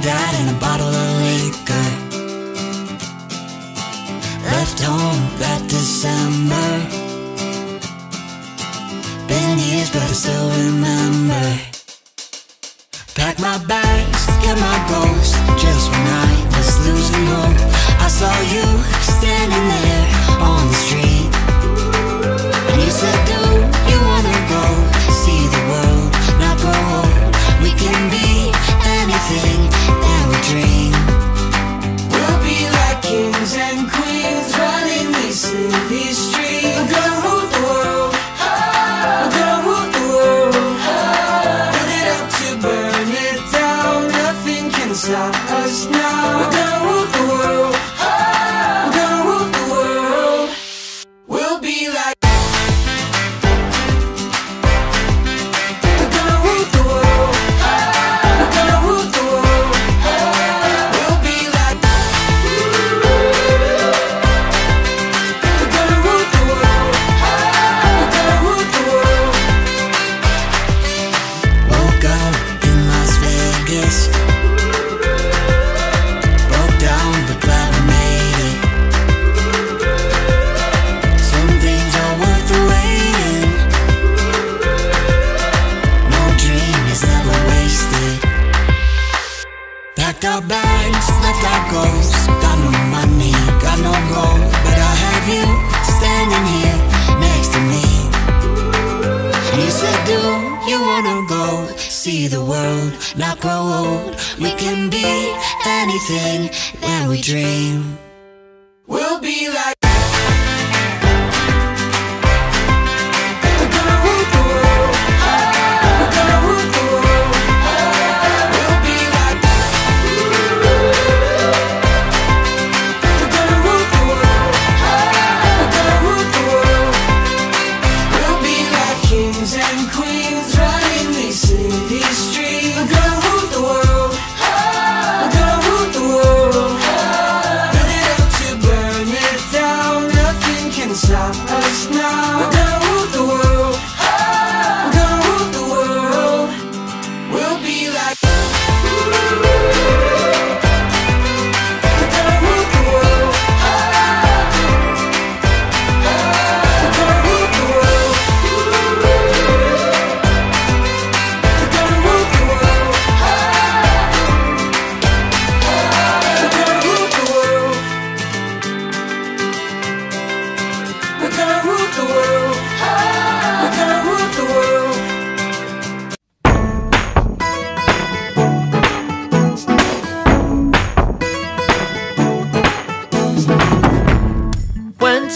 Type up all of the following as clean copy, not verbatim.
Dad and a bottle of liquor. Left home that December. Been years but I still remember. Pack my bags, get my ghost. Just when I was losing hope, I saw you standing there on the street. And you said, do you wanna go see the world, not grow old? We can be anything that we dream. We'll be like kings and queens running these city streets. We're gonna rule the world. We're gonna rule the world. Build it up to burn it down. Nothing can stop us now. We're gonna rule the world. We're gonna rule the world. We'll be like our bags, left our goals. Got no money, got no gold, but I have you standing here next to me. And you said, do you wanna go see the world, not grow old? We can be anything that we dream. We'll be like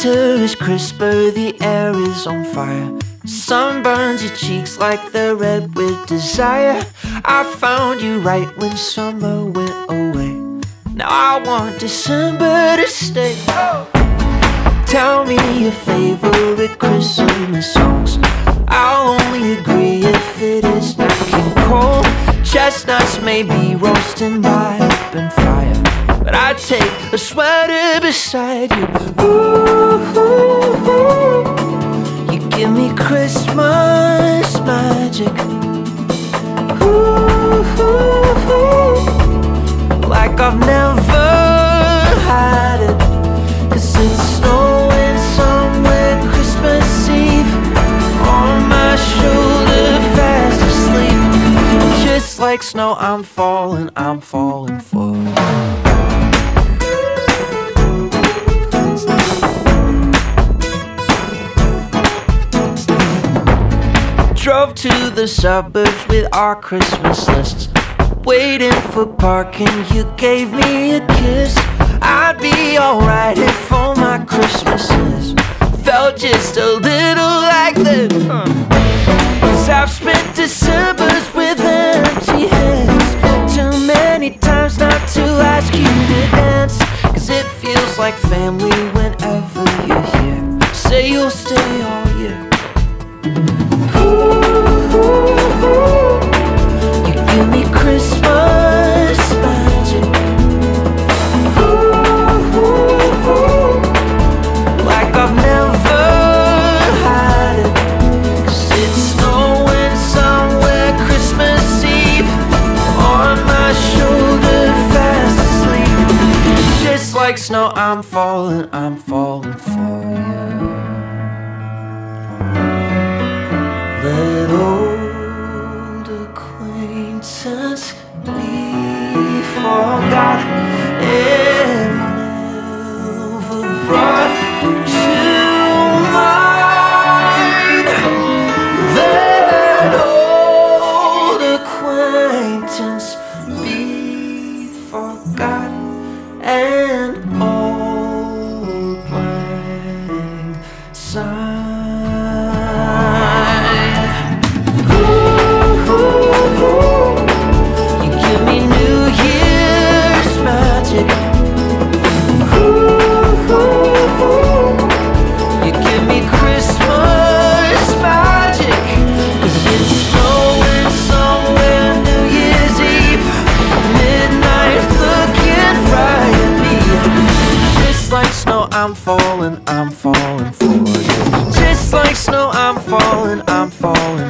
winter is crisper, the air is on fire. Sun burns your cheeks like they're red with desire. I found you right when summer went away. I want December to stay. Tell me your favorite Christmas songs. I'll only agree if it is nice and cold. Chestnuts may be roasting by open fire, but I'd take a sweater beside you. Ooh, ooh, ooh. You give me Christmas magic. Ooh, ooh, ooh. Like I've never had it. 'Cause it's snowing somewhere Christmas Eve, on my shoulder fast asleep. Just like snow, I'm falling for you. Drove to the suburbs with our Christmas lists, waiting for parking, you gave me a kiss. I'd be alright if all my Christmases felt just a little like this. 'Cause I've spent Decembers with empty hands, too many times not to ask you to dance. 'Cause it feels like family whenever you're here. Say you'll stay all year. Ooh, ooh, ooh. You give me Christmas magic. Ooh, ooh, ooh. Like I've never had it. 'Cause it's snowing somewhere Christmas Eve, on my shoulder fast asleep. Just like snow, I'm falling for you. Let old acquaintance be forgot and never brought to mind. Let old acquaintance be forgot and old lang syne. I'm falling for you. Just like snow, I'm falling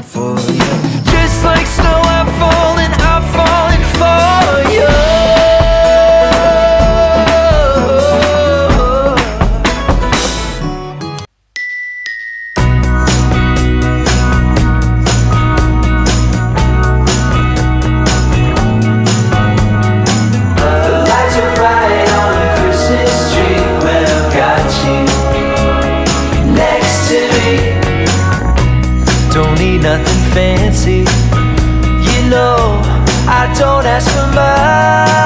for you. Just like snow, I'm falling for you. Don't need nothing fancy, you know I don't ask for much.